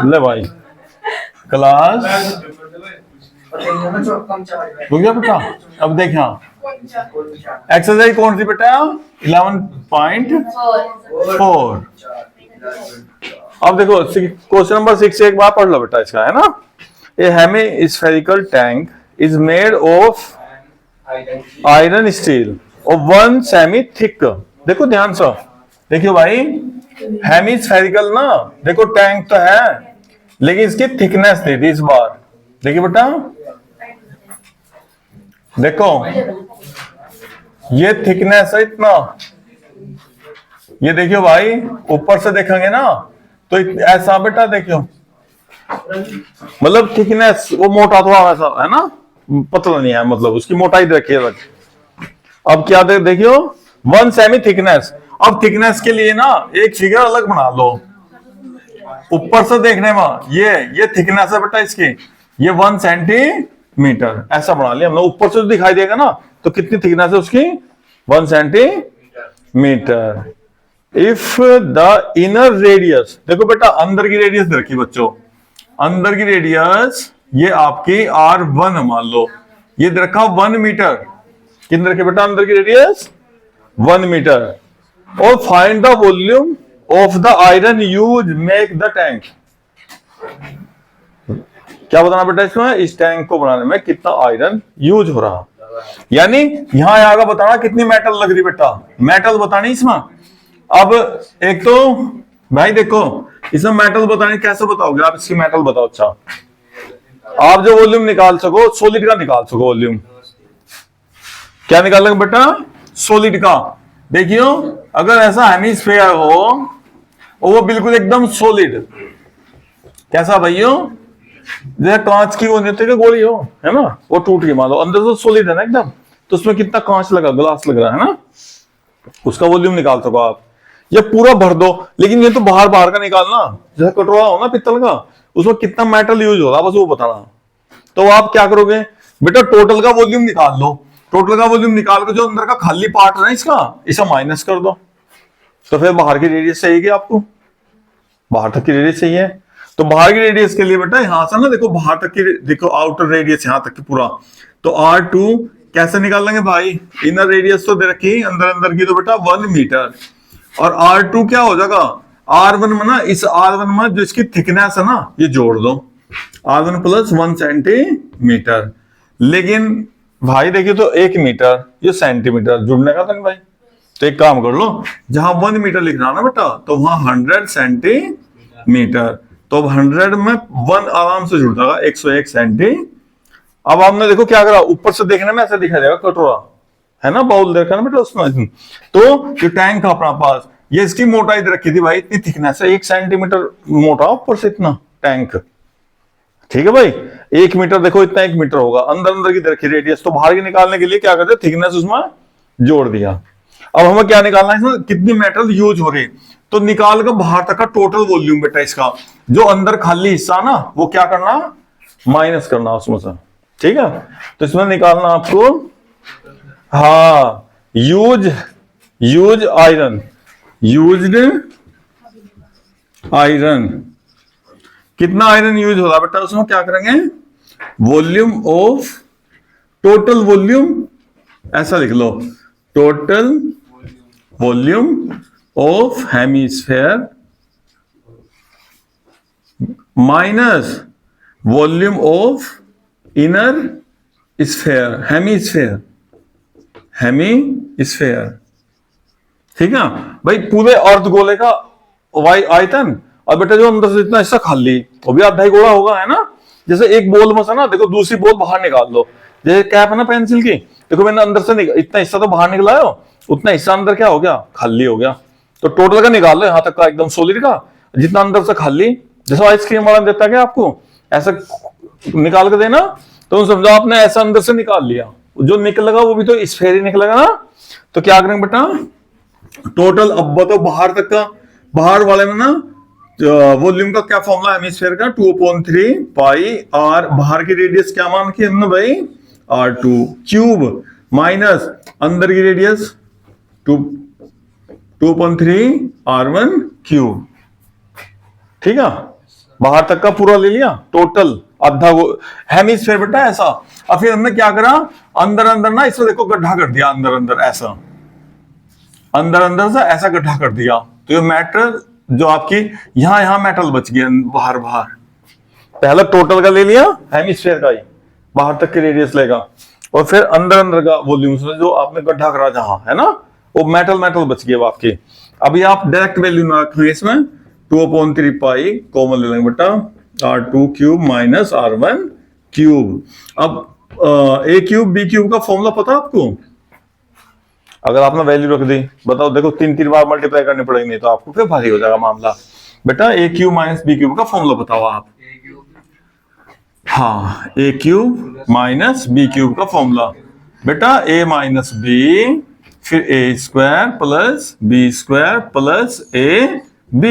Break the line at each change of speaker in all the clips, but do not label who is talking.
ले भाई क्लास हो गया बेटा। अब देख यहाँ एक्सरसाइज कौन सी बेटा 11.4। अब देखो क्वेश्चन नंबर 6 से एक बार पढ़ लो बेटा इसका, है ना। A hemispherical tank is made of iron steel और 1 सेमी थिक। देखो ध्यान से देखियो भाई, हेमी स्फेरिकल ना, देखो टैंक तो है लेकिन इसकी थिकनेस दे दी इस बार। देखिए बेटा, देखो ये थिकनेस है इतना, ये देखियो भाई ऊपर से देखेंगे ना तो ऐसा बेटा देखियो, मतलब थिकनेस वो मोटा थोड़ा ऐसा है ना, पतला नहीं है, मतलब उसकी मोटाई देखिए। अब क्या देखियो 1 सेमी थिकनेस। अब थिकनेस के लिए ना एक फिगर अलग बना लो, ऊपर से देखने में ये थिकनेस है बेटा इसकी, ये 1 सेंटीमीटर ऐसा बना लिया हमने। ऊपर से दिखाई देगा ना तो कितनी थिकनेस है उसकी 1 centimetre. If the inner radius, देखो बेटा अंदर की रेडियस रखी बच्चों, अंदर की रेडियस ये आपकी R1 मान लो, ये रखा 1 मीटर। कितने रखे बेटा अंदर की रेडियस 1 मीटर। और find the volume of the iron use make the tank. क्या बताना बेटा इसमें, इस टैंक को बनाने में कितना आयरन यूज हो रहा, यानी यहां आगे बताना कितनी मेटल लग रही बेटा, मेटल बतानी इसमें। अब एक तो भाई देखो इसमें मेटल बताने कैसे बताओगे आप, इसकी मेटल बताओ। अच्छा आप जो वॉल्यूम निकाल सको सॉलिड का निकाल सको वॉल्यूम, क्या निकालोगे बेटा सॉलिड का। देखियो अगर ऐसा हेमिस्फीयर हो और वो बिल्कुल एकदम सॉलिड, कैसा भाइयों, जैसे कांच की वो नहीं गोली हो, है ना, वो टूट गई मान लो, अंदर तो सॉलिड है ना एकदम, तो उसमें कितना कांच लगा, ग्लास लग रहा है ना, उसका वॉल्यूम निकाल सको आप। ये पूरा भर दो, लेकिन ये तो बाहर बाहर का निकालना, जैसे कटोरा हो ना पित्तल का, उसमें कितना मेटल यूज हो रहा बस वो बताना। तो आप क्या करोगे बेटा, टोटल का वॉल्यूम निकाल लो, टोटल का वॉल्यूम निकाल के जो अंदर का खाली पार्ट है ना इसका, इसे माइनस कर दो, तो फिर बाहर की रेडियस चाहिए आपको, बाहर तक की रेडियस चाहिए। तो बाहर की रेडियस के लिए बेटा यहां से ना देखो बाहर तक की, देखो आउटर रेडियस यहां तक की पूरा, तो R2 कैसे निकाल लेंगे भाई, इनर रेडियस तो दे रखी अंदर अंदर की, तो बेटा 1 मीटर, और R2 क्या हो जाएगा R1 में ना, इस R1 में जो इसकी थिकनेस है ना ये जोड़ दो, R1 प्लस 1 सेंटीमीटर। लेकिन भाई देखिए तो 1 मीटर, ये सेंटीमीटर जुड़ने का था नहीं भाई, तो एक काम कर लो, जहां 1 मीटर लिखना ना बेटा तो वहां 100 सेंटीमीटर, तो 100 में 1 आराम से जुड़ जाएगा 101 सेंटी। अब आपने देखो क्या करा, ऊपर से देखने में ऐसा दिखाई देगा कटोरा है ना, बाउल देखा ना बेटा उसमें, तो ये टैंक था अपना पास, ये इसकी मोटाई रखी थी भाई, इतनी थिकनेस है 1 सेंटीमीटर मोटा, ऊपर से इतना टैंक, ठीक है भाई 1 मीटर, देखो इतना 1 मीटर होगा, अंदर अंदर की रखी रेडियस, तो बाहर की निकालने के लिए क्या करते थिकनेस उसमें जोड़ दिया। अब हमें क्या निकालना है इसमें, कितनी मेटल यूज हो रही, तो निकाल कर बाहर तक का टोटल वॉल्यूम बेटा इसका, जो अंदर खाली हिस्सा ना वो क्या करना माइनस करना उसमें से, ठीक है। तो इसमें निकालना आपको, हाँ यूज आयरन, यूज्ड आयरन, कितना आयरन यूज हो रहा बेटा उसमें, क्या करेंगे वॉल्यूम ऑफ, टोटल वॉल्यूम ऐसा लिख लो, total volume of hemisphere minus volume of inner sphere, hemisphere, ठीक है भाई, पूरे अर्धगोले का वाई आयतन, और बेटा जो अंदर से इतना हिस्सा खाली वो भी आधा ही गोला होगा, है ना। जैसे एक बॉल में से ना देखो दूसरी बॉल बाहर निकाल लो, जैसे कैप है ना पेंसिल की, देखो मैंने अंदर से इतना हिस्सा तो बाहर निकला है, उतना हिस्सा अंदर क्या हो गया खाली हो गया, तो टोटल का निकाल लो यहां तक का एकदम सॉलिड का, जितना अंदर से खाली, जैसे आइसक्रीम वाला देता है क्या आपको ऐसा निकाल के देना, तो समझो आपने ऐसा अंदर से निकाल लिया, जो निकलेगा वो भी तो स्फेयर ही निकलेगा ना। तो क्या करेंगे बेटा टोटल, अब तो बाहर तक का, बाहर वाले में ना वॉल्यूम का क्या फॉर्मूला हेमिस्फीयर का 2/3 पाई आर, बाहर की रेडियस क्या मान की हमने भाई R2 क्यूब, माइनस अंदर की रेडियस 2 2.3 R1 क्यूब। ठीक है, बाहर तक का पूरा ले लिया टोटल, आधा वो हेमिस्फीयर बेटा ऐसा। और फिर हमने क्या करा, अंदर अंदर ना इसमें देखो गड्ढा कर दिया, अंदर अंदर ऐसा, अंदर अंदर से ऐसा गड्ढा कर दिया। तो ये मेटल जो आपकी यहां मेटल बच गया बाहर बाहर। पहला टोटल का ले लिया, हेमिस्फीयर का ही बाहर तक की रेडियस लेगा, और फिर अंदर अंदर का वॉल्यूम जो आपने गड्ढा करा जहां है ना, वो मेटल बच गया आपके। अभी आप डायरेक्ट वैल्यू ना रखेंगे इसमें, 2/3 पाई कॉमन ले लेंगे बेटा, R2 cube minus R1 cube. अब A क्यूब B क्यूब का फॉर्मूला पता आपको? अगर आपने वैल्यू रख दी, बताओ, देखो 3 बार मल्टीप्लाई करनी पड़ेगी, नहीं तो आपको फिर भारी हो जाएगा मामला। बेटा A cube minus B cube का फॉर्मूला बताओ आप। हाँ, A cube minus B cube का फॉर्मूला बेटा A माइनस B, फिर A square plus B square plus AB।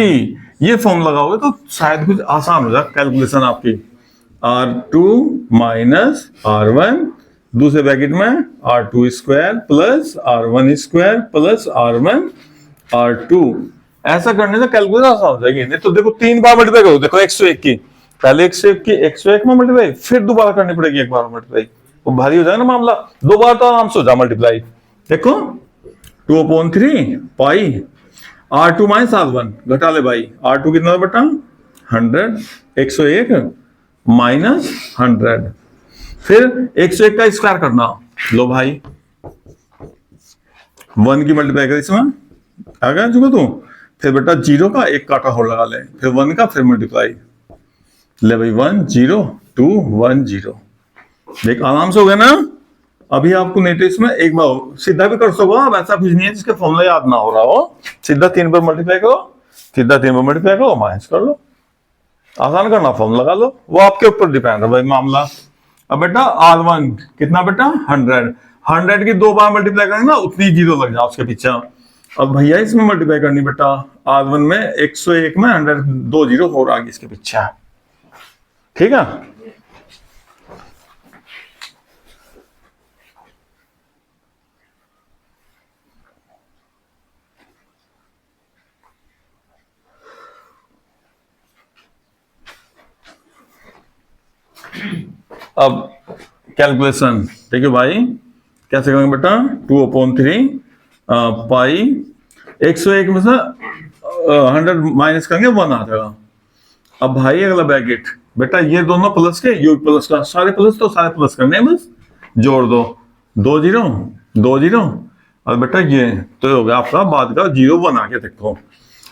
ये फॉर्मूला लगाओगे तो शायद कुछ आसान हो जाए कैलकुलेशन आपकी। R2 माइनस R1, दूसरे ब्रैकेट में R2 square plus R1 square plus R1 R2। ऐसा करने से कैलकुलेशन आसान हो जाएगी। नहीं तो देखो 3 बार मल्टीप्लाई करो, देखो 101 की, पहले 101 की 101 में मल्टीप्लाई, फिर दोबारा करनी पड़ेगी एक बार मल्टीप्लाई, वो भारी हो जाएगा ना मामला। 2 बार तो आराम से हो जाए मल्टीप्लाई। देखो 2/3 पाई R2 माइनस R1 घटा ले भाई, R2 कितना बेटा 100, 101 माइनस 100, फिर 101 का स्क्वायर करना, लो भाई 1 की मल्टीप्लाई कर इसमें आ गया चुका तू, फिर बेटा 0 का एक काटा और लगा ले, फिर 1 का फिर मल्टीप्लाई ले भाई, 1 0 2 1 0। देख आराम से हो गया ना। अभी आपको नहीं तो इसमें एक बार सीधा भी कर सको आप, ऐसा कुछ नहीं है जिसके फॉर्मूला याद ना हो रहा हो। सीधा 3 पर मल्टीप्लाई करो, सीधा 3 पर मल्टीप्लाई करो, माइनस कर लो, आसान करना, फॉर्मूला लगा लो, वो आपके ऊपर डिपेंड है भाई मामला। अब बेटा R1 कितना बेटा 100 की 2 बार मल्टीप्लाई करेंगे ना, उतनी 0 लग जाए उसके पीछे। अब भैया इसमें मल्टीप्लाई करनी बेटा, R1 में 101 में 100 2 0 और आगे इसके पीछे, ठीक है। अब कैलकुलेशन देखिए भाई कैसे करेंगे बेटा, 2/3 पाई 101 में से 100 माइनस करेंगे 1 आ जाएगा। अब भाई अगला ब्रैकेट बेटा, ये दोनों प्लस के, योग प्लस का, सारे प्लस तो सारे प्लस करने हैं, बस जोड़ दो, 2 0 2 0, और बेटा ये तो हो गया आपका बाद का 0 1 आके देखो।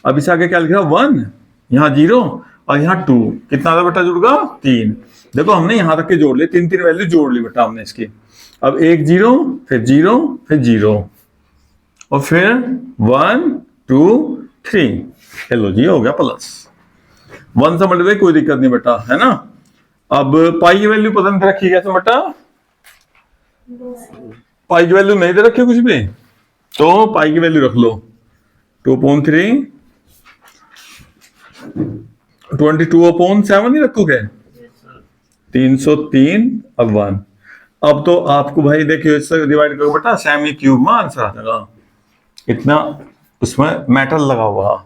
अब इसे आगे क्या लिखा 1, यहाँ 0 और यहाँ 2, कितना था बेटा जुड़ गया 3। देखो हमने यहाँ तक के जोड़ लिए, 3 वैल्यू जोड़ ली बेटा हमने इसकी। अब 1 0 फिर 0 फिर 0 और फिर 1 2 3, हेलो जी हो गया प्लस 1 से मल्टीप्लाई, कोई दिक्कत नहीं बेटा, है ना। अब पाई की वैल्यू पता नहीं रखी कैसे बेटा, पाई की वैल्यू नहीं दे रखी कुछ भी, तो पाई की वैल्यू रख लो 2/3 22/7 ही रखोगे, 303 और 1। अब तो आपको भाई देखिए इससे डिवाइड करो बेटा, सेमी क्यूब में आंसर आ जाएगा। इतना उसमें मेटल लगा हुआ